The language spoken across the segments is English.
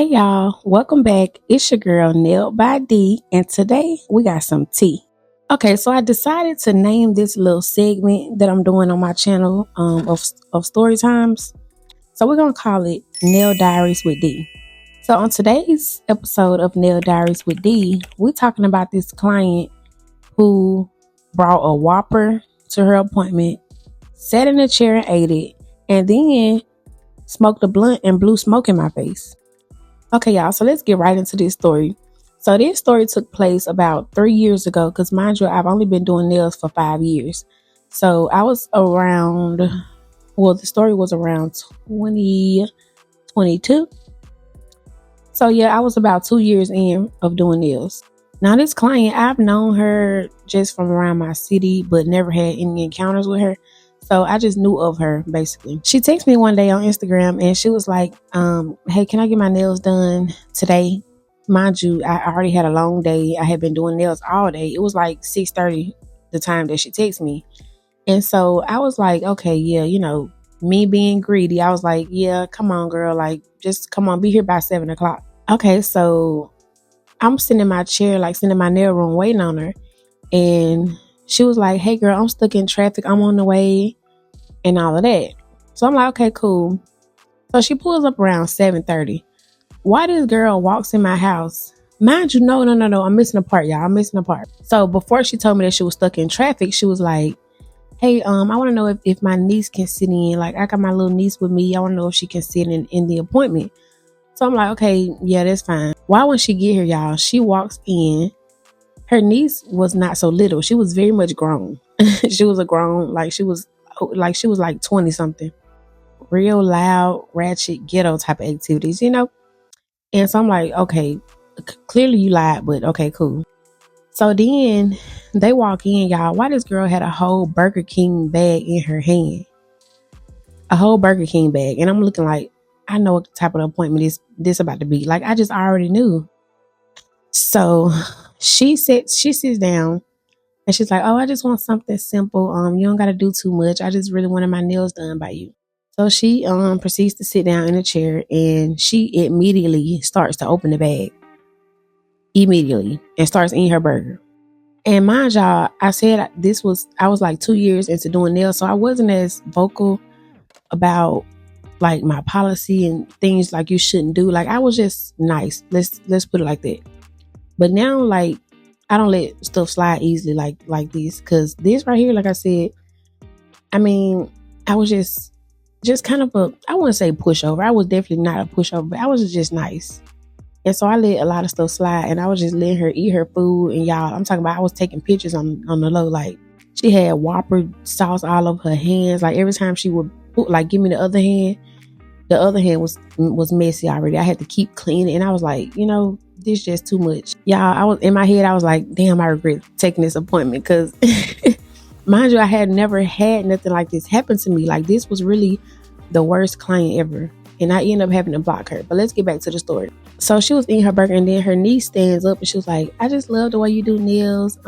Hey y'all, welcome back. It's your girl Nail by D, and today we got some tea. Okay, so I decided to name this little segment that I'm doing on my channel of story times. So we're gonna call it Nail Diaries with D. So on today's episode of Nail Diaries with D, we're talking about this client who brought a Whopper to her appointment, sat in a chair and ate it, and then smoked a blunt and blew smoke in my face. Okay, y'all, so let's get right into this story. So this story took place about 3 years ago because, mind you, I've only been doing nails for 5 years. So I was around, well, the story was around 2022. So yeah, I was about 2 years in of doing nails. Now this client, I've known her just from around my city, but never had any encounters with her. So I just knew of her basically. She texted me one day on Instagram and she was like, hey, can I get my nails done today? Mind you, I already had a long day. I had been doing nails all day. It was like 6:30 the time that she texted me. And so I was like, okay, yeah, me being greedy, I was like, yeah, come on, girl. Like, just come on, be here by 7 o'clock. Okay, so I'm sitting in my chair, like sitting in my nail room waiting on her. And she was like, hey girl, I'm stuck in traffic. I'm on the way and all of that. So I'm like, okay, cool. So she pulls up around 7:30. Why this girl walks in my house? Mind you, no. I'm missing a part, y'all. I'm missing a part. So before she told me that she was stuck in traffic, she was like, hey, I want to know if my niece can sit in. Like, I got my little niece with me. I want to know if she can sit in the appointment. So I'm like, okay, yeah, that's fine. Why when she get here, y'all, she walks in. Her niece was not so little. She was very much grown. She was a grown, like she was like 20 something. Real loud, ratchet, ghetto type of activities. And so I'm like, okay, clearly you lied, but okay, cool. So then they walk in, y'all. Why this girl had a whole Burger King bag in her hand? A whole Burger King bag. And I'm looking like, I know what type of appointment this about to be. Like, I just already knew. So she sits down and she's like, oh, I just want something simple. You don't gotta do too much. I just really wanted my nails done by you. So she proceeds to sit down in a chair and she immediately starts to open the bag. Immediately. And starts eating her burger. And mind y'all, I was like 2 years into doing nails, so I wasn't as vocal about like my policy and things like you shouldn't do. Like, I was just nice. Let's put it like that. But now, like, I don't let stuff slide easily like this, because this right here, like I said, I mean, I was just kind of I wouldn't say pushover. I was definitely not a pushover, but I was just nice. And so I let a lot of stuff slide, and I was just letting her eat her food. And y'all, I'm talking about, I was taking pictures on the low. Like, she had Whopper sauce all over her hands. Like, every time she would give me the other hand was messy already. I had to keep cleaning, and I was like, this just too much. Y'all, I was in my head, I was like, damn, I regret taking this appointment, because mind you, I had never had nothing like this happen to me. Like, this was really the worst client ever. And I ended up having to block her. But let's get back to the story. So she was eating her burger, and then her niece stands up and she was like, I just love the way you do nails.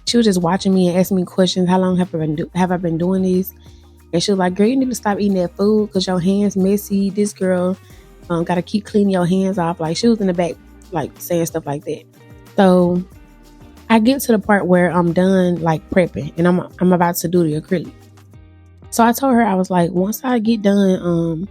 She was just watching me and asking me questions. How long have I been doing this? And she was like, girl, you need to stop eating that food because your hands messy. This girl got to keep cleaning your hands off. Like, she was in the back, like, saying stuff like that. So I get to the part where I'm done, like, prepping, and I'm about to do the acrylic. So I told her, I was like, once I get done,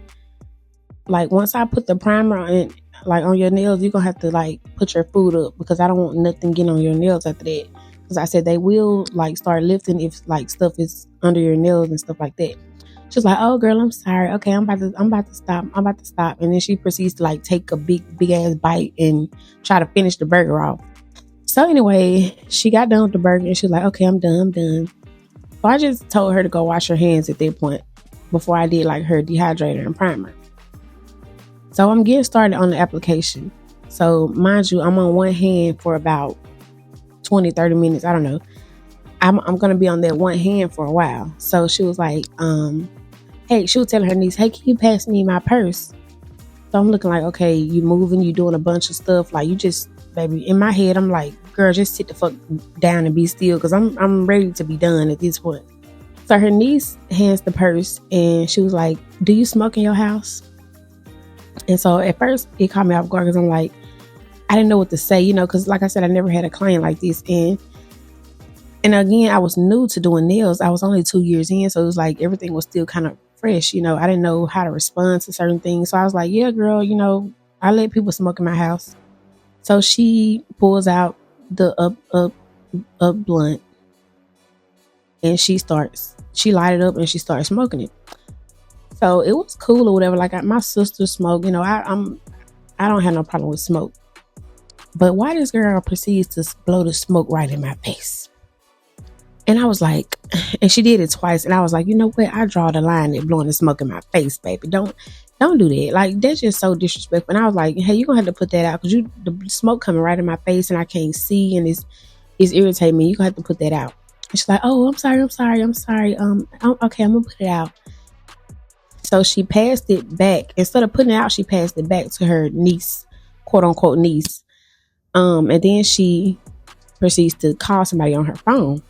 once I put the primer on, like, on your nails, you're going to have to, like, put your food up, because I don't want nothing getting on your nails after that. Because I said they will, like, start lifting if, like, stuff is under your nails and stuff like that. She's like, oh, girl, I'm sorry. Okay, I'm about to stop. And then she proceeds to, like, take a big ass bite and try to finish the burger off. So anyway, she got done with the burger and she was like, okay, I'm done. So I just told her to go wash her hands at that point before I did, like, her dehydrator and primer. So I'm getting started on the application. So mind you, I'm on one hand for about 20, 30 minutes. I don't know. I'm going to be on that one hand for a while. So she was like, hey, she was telling her niece, hey, can you pass me my purse? So I'm looking like, okay, you moving, you doing a bunch of stuff. Like, you just, baby, in my head, I'm like, girl, just sit the fuck down and be still, because I'm ready to be done at this point. So her niece hands the purse and she was like, do you smoke in your house? And so at first it caught me off guard because I'm like, I didn't know what to say, because like I said, I never had a client like this. And again, I was new to doing nails. I was only 2 years in. So it was like everything was still kind of fresh. I didn't know how to respond to certain things. So I was like, yeah, girl, I let people smoke in my house. So she pulls out the up blunt and she light it up and she starts smoking it. So it was cool or whatever. Like my sister smoked, I don't have no problem with smoke. But why this girl proceeds to blow the smoke right in my face? And I was like, and she did it twice. And I was like, you know what? I draw the line at blowing the smoke in my face, baby. Don't do that. Like that's just so disrespectful. And I was like, hey, you're gonna have to put that out because the smoke coming right in my face and I can't see and it's irritating me. You're gonna have to put that out. And she's like, oh, I'm sorry. Okay, I'm gonna put it out. So she passed it back. Instead of putting it out, she passed it back to her niece, quote unquote niece. And then she proceeds to call somebody on her phone.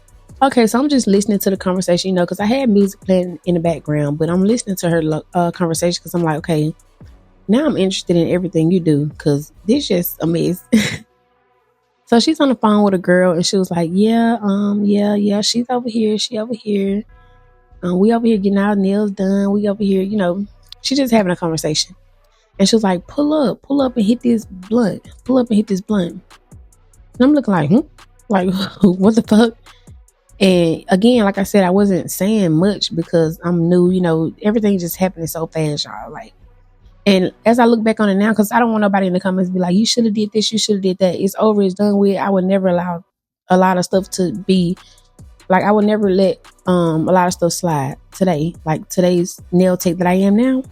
Okay, so I'm just listening to the conversation, because I had music playing in the background, but I'm listening to her conversation because I'm like, okay, now I'm interested in everything you do because this just a mess. So she's on the phone with a girl and she was like, yeah, she's over here. She over here. We over here getting our nails done. We over here, she's just having a conversation. And she was like, pull up and hit this blunt. Pull up and hit this blunt. And I'm looking like, like, what the fuck? And again, like I said, I wasn't saying much because I'm new, everything just happening so fast, y'all. Like, and as I look back on it now, because I don't want nobody in the comments to be like, you should have did this, you should have did that. It's over, it's done with. I would never allow a lot of stuff to be like, I would never let a lot of stuff slide today. Like today's nail tech that I am now,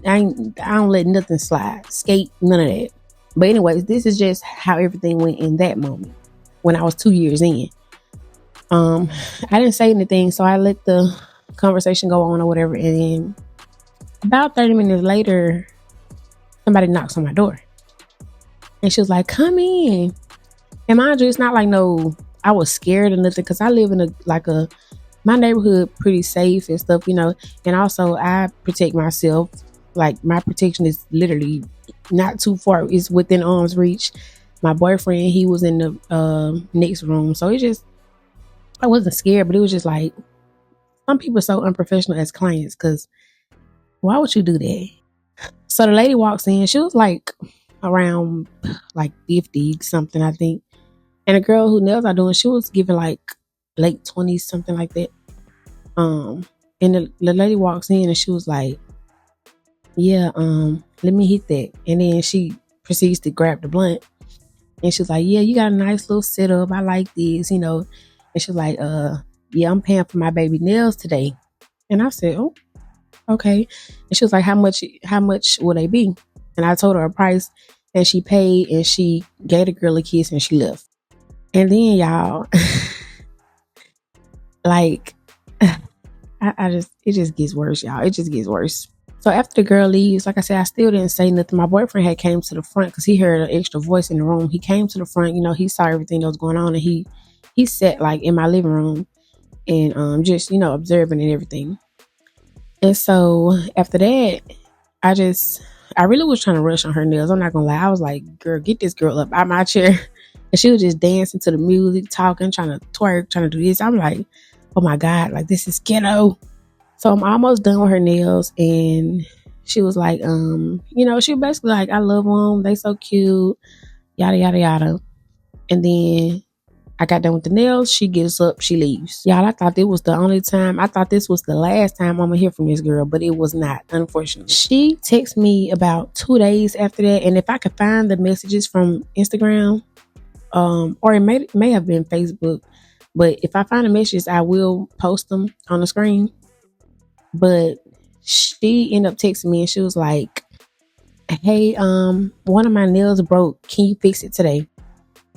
I don't let nothing slide, skate, none of that. But anyways, this is just how everything went in that moment when I was 2 years in. I didn't say anything, so I let the conversation go on or whatever. And then about 30 minutes later, somebody knocks on my door. And she was like, come in. And mind you, it's not like I was scared or nothing because I live in my neighborhood pretty safe and stuff, and also I protect myself. Like my protection is literally not too far. It's within arm's reach. My boyfriend, he was in the next room. So I wasn't scared, but it was just like, some people are so unprofessional as clients because why would you do that? So the lady walks in. She was like around like 50 something, I think. And the girl who nails are doing, she was giving like late 20s, something like that. And the lady walks in and she was like, yeah, let me hit that. And then she proceeds to grab the blunt. And she was like, yeah, you got a nice little setup. I like this, And she was like, yeah, I'm paying for my baby nails today. And I said, oh, okay. And she was like, how much will they be? And I told her a price and she paid and she gave the girl a kiss and she left. And then y'all, like, it just gets worse, y'all. It just gets worse. So after the girl leaves, like I said, I still didn't say nothing. My boyfriend had came to the front because he heard an extra voice in the room. He came to the front, he saw everything that was going on, and he sat like in my living room and just observing and everything. And so after that, I really was trying to rush on her nails. I'm not gonna lie. I was like, girl, get this girl up out my chair. And she was just dancing to the music, talking, trying to twerk, trying to do this. I'm like, oh my God, like this is ghetto. So I'm almost done with her nails, and she was like, she was basically like, I love them. They so cute, yada, yada, yada. And then I got done with the nails. She gets up, she leaves. Y'all, I thought this was the only time. I thought this was the last time I'm going to hear from this girl, but it was not, unfortunately. She texted me about 2 days after that, and if I could find the messages from Instagram, or it may have been Facebook, but if I find the messages, I will post them on the screen. But she ended up texting me and she was like, hey, one of my nails broke. Can you fix it today?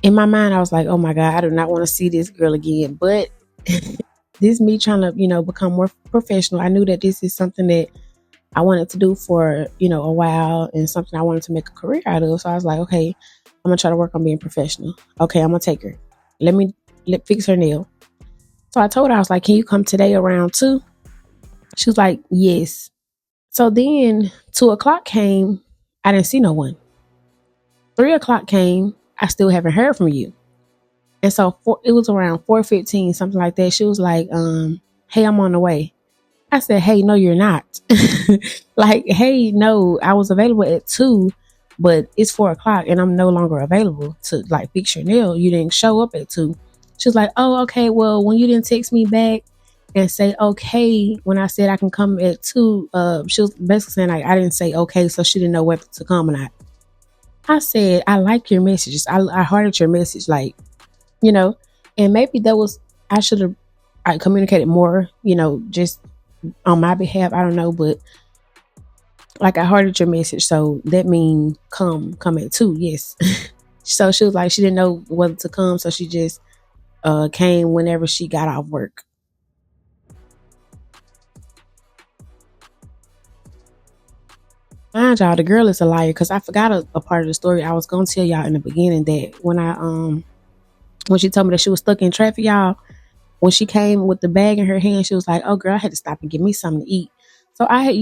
In my mind, I was like, oh my God, I do not want to see this girl again. But this me trying to, become more professional. I knew that this is something that I wanted to do for, a while and something I wanted to make a career out of. So I was like, okay, I'm going to try to work on being professional. Okay, I'm going to take her. Let fix her nail. So I told her, I was like, can you come today around 2? She was like, yes. So then 2 o'clock came I didn't see no one. 3 o'clock came. I still haven't heard from you. And so it was around 4:15, something like that. She was like, hey, I'm on the way. I said, hey, no, you're not. Like, hey, no, I was available at 2, but it's 4 o'clock and I'm no longer available to like fix your nail. You didn't show up at 2. She was like, oh, okay. Well, when you didn't text me back and say okay when I said I can come at 2, she was basically saying like I didn't say okay, so she didn't know whether to come or not. I said, I like your messages. I hearted your message, like, you know, and maybe that was, I should have, I communicated more, just on my behalf. I don't know, but like I hearted your message, so that mean come at 2. Yes. So she was like she didn't know whether to come, so she just came whenever she got off work. Mind y'all, the girl is a liar because I forgot a part of the story I was gonna tell y'all in the beginning, that when she told me that she was stuck in traffic, y'all, when she came with the bag in her hand, she was like, "Oh, girl, I had to stop and get me something to eat." So I had,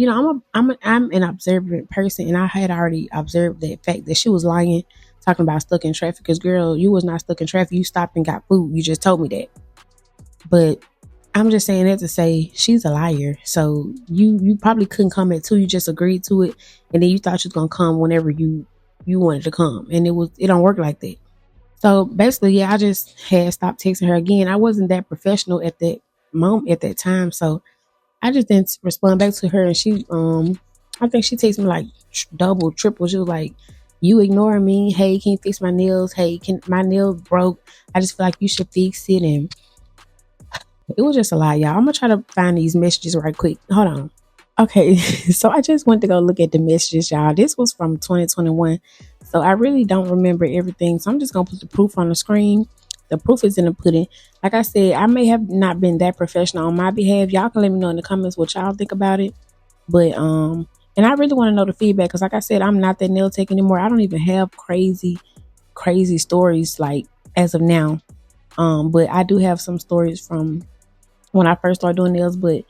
I'm an observant person, and I had already observed that fact that she was lying, talking about stuck in traffic. Because, girl, you was not stuck in traffic. You stopped and got food. You just told me that. But I'm just saying that to say she's a liar. So you probably couldn't come at 2. You just agreed to it, and then you thought she was gonna come whenever you wanted to come, and it don't work like that. So basically, yeah, I just had stopped texting her again. I wasn't that professional at that moment, at that time, so I just didn't respond back to her. And she, I think she texted me like double, triple. She was like, "You ignoring me? Hey, can you fix my nails? Hey, can my nails broke? I just feel like you should fix it." And it was just a lot, y'all. I'm gonna try to find these messages right quick. Hold on. Okay, so I just went to go look at the messages, y'all. This was from 2021. So I really don't remember everything. So I'm just gonna put the proof on the screen. The proof is in the pudding. Like I said, I may have not been that professional on my behalf. Y'all can let me know in the comments what y'all think about it. But and I really want to know the feedback because like I said, I'm not that nail tech anymore. I don't even have crazy stories like as of now. But I do have some stories from when I first started doing nails. But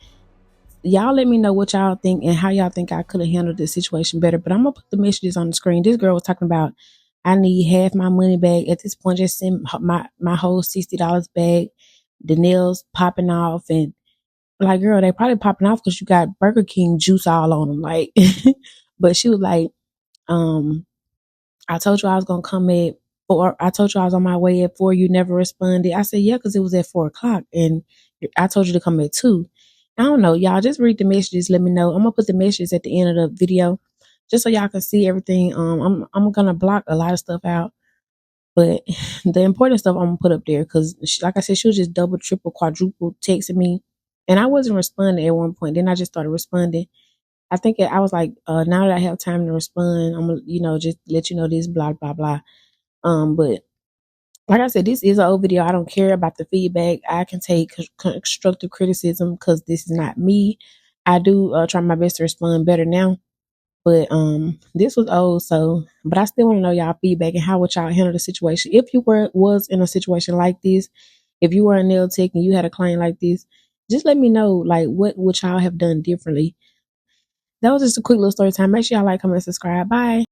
y'all let me know what y'all think and how y'all think I could have handled this situation better. But I'm gonna put the messages on the screen. This girl was talking about I need half my money back. At this point, just send my whole $60 back. The nails popping off, and like, girl, they probably popping off because you got Burger King juice all on them. Like, but she was like, um, I told you I was gonna come at 4. I told you I was on my way at 4. You never responded. I said, yeah, because it was at 4 o'clock, and I told you to come at 2. I don't know, y'all. Just read the messages. Let me know. I'm gonna put the messages at the end of the video, just so y'all can see everything. I'm gonna block a lot of stuff out, but the important stuff I'm gonna put up there because, like I said, she was just double, triple, quadruple texting me, and I wasn't responding at one point. Then I just started responding. I think I was like, now that I have time to respond, I'm gonna, just let you know this, blah blah blah. But like I said, this is an old video. I don't care about the feedback. I can take constructive criticism because this is not me. I do try my best to respond better now. But this was old, so but I still want to know y'all feedback and how would y'all handle the situation if you was in a situation like this. If you were a nail tech and you had a client like this, just let me know like what would y'all have done differently. That was just a quick little story time. Make sure y'all like, comment, subscribe. Bye.